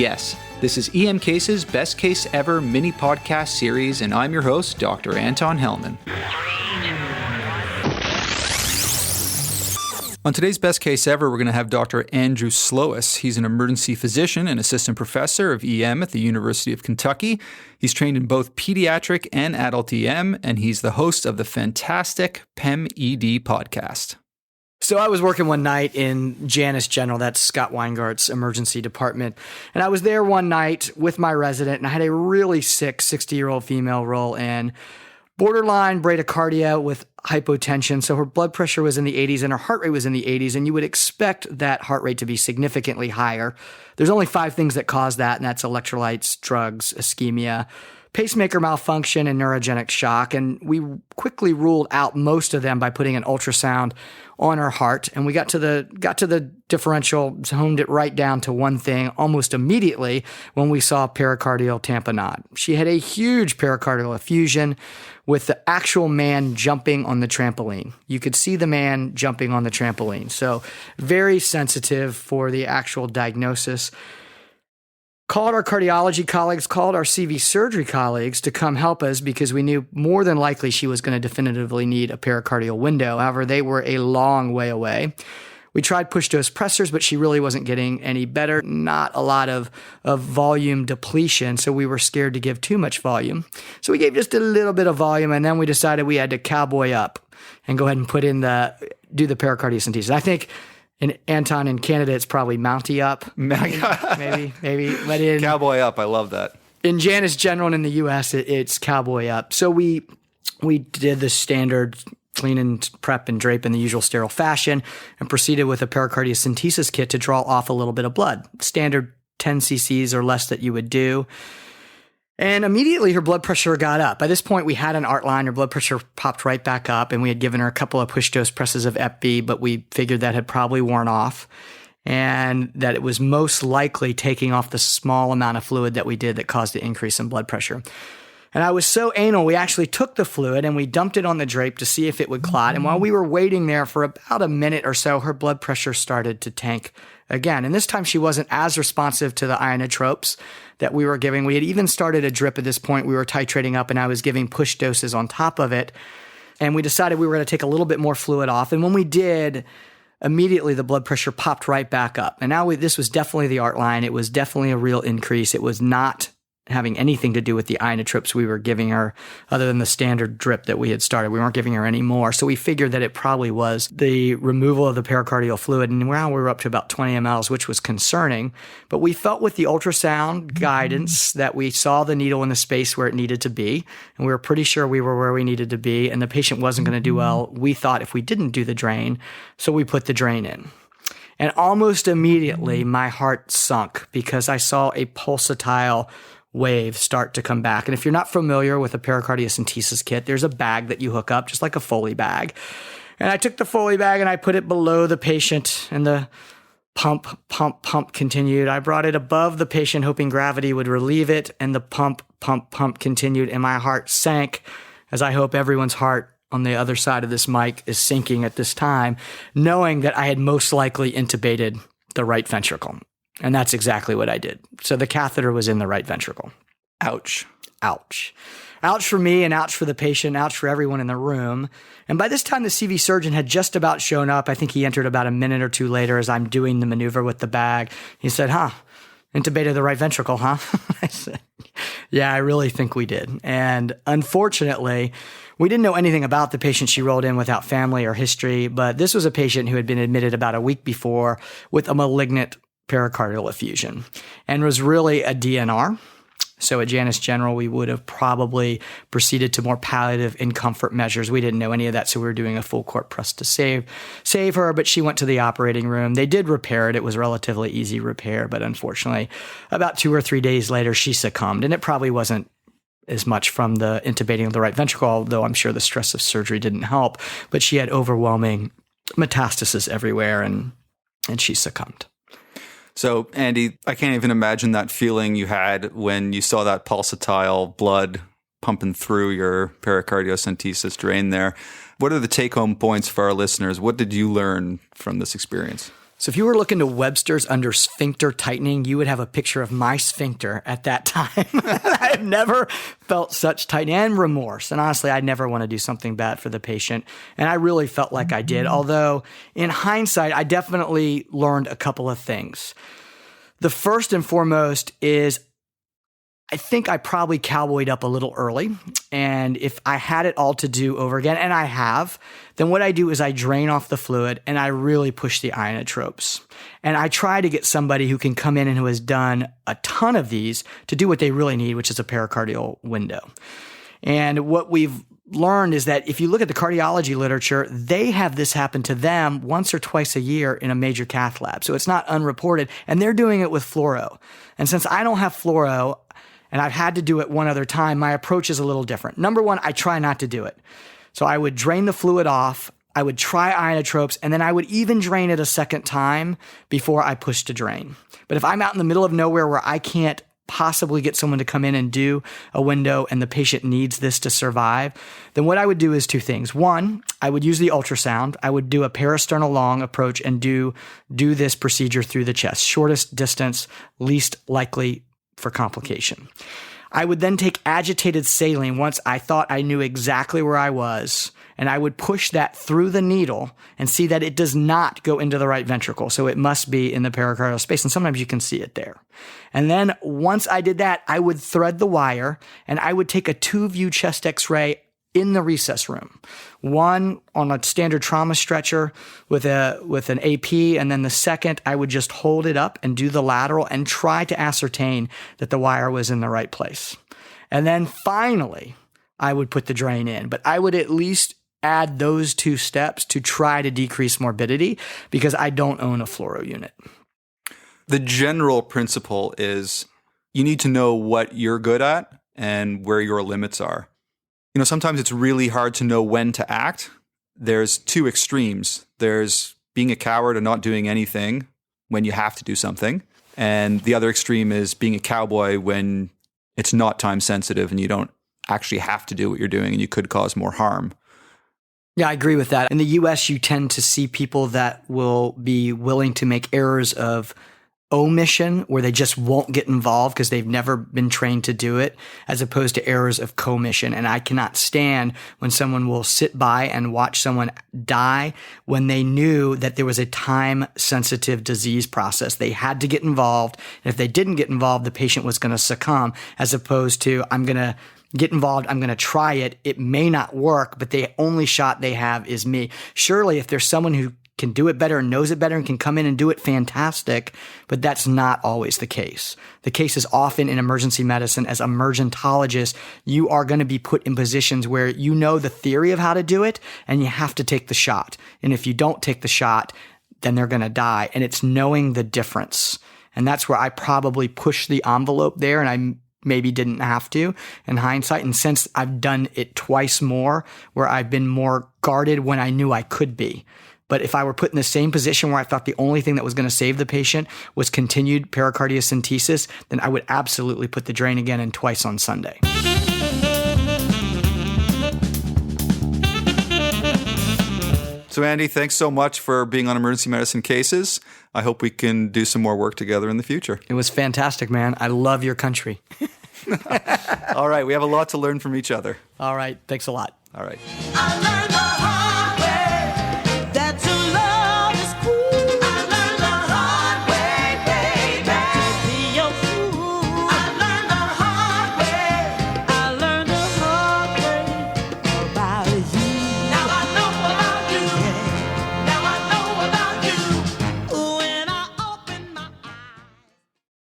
Yes, this is EM Case's Best Case Ever mini podcast series, and I'm your host, Dr. Anton Hellman. On today's Best Case Ever, we're going to have Dr. Andrew Sloas. He's an emergency physician and assistant professor of EM at the University of Kentucky. He's trained in both pediatric and adult EM, and he's the host of the fantastic PEM-ED podcast. So I was working one night in Janus General, that's Scott Weingart's emergency department. And I was there one night with my resident, and I had a really sick 60-year-old female roll in, borderline bradycardia with hypotension. So her blood pressure was in the 80s and her heart rate was in the 80s. And you would expect that heart rate to be significantly higher. There's only 5 things that cause that, and that's electrolytes, drugs, ischemia, pacemaker malfunction, and neurogenic shock. And we quickly ruled out most of them by putting an ultrasound on her heart. And we got to the differential, honed it right down to one thing almost immediately when we saw pericardial tamponade. She had a huge pericardial effusion with the actual man jumping on the trampoline. You could see the man jumping on the trampoline. So very sensitive for the actual diagnosis. Called our cardiology colleagues, called our CV surgery colleagues to come help us because we knew more than likely she was going to definitively need a pericardial window. However, they were a long way away. We tried push-dose pressors, but she really wasn't getting any better. Not a lot of volume depletion, so we were scared to give too much volume. So we gave just a little bit of volume, and then we decided we had to cowboy up and go ahead and do the pericardicentesis. I think in Anton, in Canada, it's probably Mountie up. maybe. But Cowboy up, I love that. In Janus General and in the U.S., it's cowboy up. So we did the standard clean and prep and drape in the usual sterile fashion and proceeded with a pericardicentesis kit to draw off a little bit of blood. Standard 10 cc's or less that you would do. And immediately her blood pressure got up. By this point, we had an art line. Her blood pressure popped right back up, and we had given her a couple of push-dose presses of Hep-B, but we figured that had probably worn off and that it was most likely taking off the small amount of fluid that we did that caused the increase in blood pressure. And I was so anal, we actually took the fluid and we dumped it on the drape to see if it would clot. And while we were waiting there for about a minute or so, her blood pressure started to tank again. And this time she wasn't as responsive to the inotropes that we were giving. We had even started a drip at this point. We were titrating up and I was giving push doses on top of it. And we decided we were going to take a little bit more fluid off. And when we did, immediately the blood pressure popped right back up. And now this was definitely the art line. It was definitely a real increase. It was not having anything to do with the inotropes we were giving her other than the standard drip that we had started. We weren't giving her any more. So we figured that it probably was the removal of the pericardial fluid. And now we were up to about 20 mLs, which was concerning. But we felt with the ultrasound guidance that we saw the needle in the space where it needed to be. And we were pretty sure we were where we needed to be. And the patient wasn't going to do well, we thought, if we didn't do the drain. So we put the drain in. And almost immediately my heart sunk because I saw a pulsatile wave start to come back. And if you're not familiar with a pericardicentesis kit, there's a bag that you hook up, just like a Foley bag. And I took the Foley bag and I put it below the patient, and the pump continued. I brought it above the patient, hoping gravity would relieve it, and the pump continued, and my heart sank, as I hope everyone's heart on the other side of this mic is sinking at this time, knowing that I had most likely intubated the right ventricle. And that's exactly what I did. So the catheter was in the right ventricle. Ouch. Ouch. Ouch for me and ouch for the patient, ouch for everyone in the room. And by this time, the CV surgeon had just about shown up. I think he entered about a minute or two later as I'm doing the maneuver with the bag. He said, intubated the right ventricle, huh? I said, yeah, I really think we did. And unfortunately, we didn't know anything about the patient she rolled in without family or history, but this was a patient who had been admitted about a week before with a malignant pericardial effusion and was really a DNR. So at Janus General, we would have probably proceeded to more palliative and comfort measures. We didn't know any of that, so we were doing a full court press to save her, but she went to the operating room. They did repair it. It was a relatively easy repair, but unfortunately, about 2 or 3 days later, she succumbed, and it probably wasn't as much from the intubating of the right ventricle, although I'm sure the stress of surgery didn't help, but she had overwhelming metastasis everywhere, and she succumbed. So, Andy, I can't even imagine that feeling you had when you saw that pulsatile blood pumping through your pericardiocentesis drain there. What are the take-home points for our listeners? What did you learn from this experience? So if you were looking to Webster's under sphincter tightening, you would have a picture of my sphincter at that time. I've never felt such tightening and remorse. And honestly, I never want to do something bad for the patient. And I really felt like I did. Although in hindsight, I definitely learned a couple of things. The first and foremost is I think I probably cowboyed up a little early. And if I had it all to do over again, and I have, then what I do is I drain off the fluid and I really push the inotropes. And I try to get somebody who can come in and who has done a ton of these to do what they really need, which is a pericardial window. And what we've learned is that if you look at the cardiology literature, they have this happen to them once or twice a year in a major cath lab. So it's not unreported, and they're doing it with fluoro. And since I don't have fluoro, and I've had to do it one other time, my approach is a little different. Number one, I try not to do it. So I would drain the fluid off, I would try inotropes, and then I would even drain it a second time before I push to drain. But if I'm out in the middle of nowhere where I can't possibly get someone to come in and do a window and the patient needs this to survive, then what I would do is two things. One, I would use the ultrasound. I would do a parasternal long approach and do this procedure through the chest. Shortest distance, least likely for complication. I would then take agitated saline once I thought I knew exactly where I was, and I would push that through the needle and see that it does not go into the right ventricle. So it must be in the pericardial space, and sometimes you can see it there. And then once I did that, I would thread the wire and I would take a 2-view chest x-ray in the recess room. One on a standard trauma stretcher with an AP, and then the second, I would just hold it up and do the lateral and try to ascertain that the wire was in the right place. And then finally, I would put the drain in. But I would at least add those 2 steps to try to decrease morbidity because I don't own a fluoro unit. The general principle is you need to know what you're good at and where your limits are. Sometimes it's really hard to know when to act. There's 2 extremes. There's being a coward and not doing anything when you have to do something. And the other extreme is being a cowboy when it's not time sensitive and you don't actually have to do what you're doing and you could cause more harm. Yeah, I agree with that. In the US, you tend to see people that will be willing to make errors of omission, where they just won't get involved because they've never been trained to do it, as opposed to errors of commission. And I cannot stand when someone will sit by and watch someone die when they knew that there was a time-sensitive disease process. They had to get involved. And if they didn't get involved, the patient was going to succumb, as opposed to, I'm going to get involved, I'm going to try it. It may not work, but the only shot they have is me. Surely, if there's someone who can do it better and knows it better and can come in and do it, fantastic. But that's not always the case. The case is often in emergency medicine, as emergentologists, you are going to be put in positions where you know the theory of how to do it and you have to take the shot. And if you don't take the shot, then they're going to die. And it's knowing the difference. And that's where I probably pushed the envelope there, and I maybe didn't have to in hindsight. And since I've done it twice more, where I've been more guarded when I knew I could be. But if I were put in the same position where I thought the only thing that was going to save the patient was continued pericardiocentesis, then I would absolutely put the drain again and twice on Sunday. So Andy, thanks so much for being on Emergency Medicine Cases. I hope we can do some more work together in the future. It was fantastic, man. I love your country. All right. We have a lot to learn from each other. All right. Thanks a lot. All right.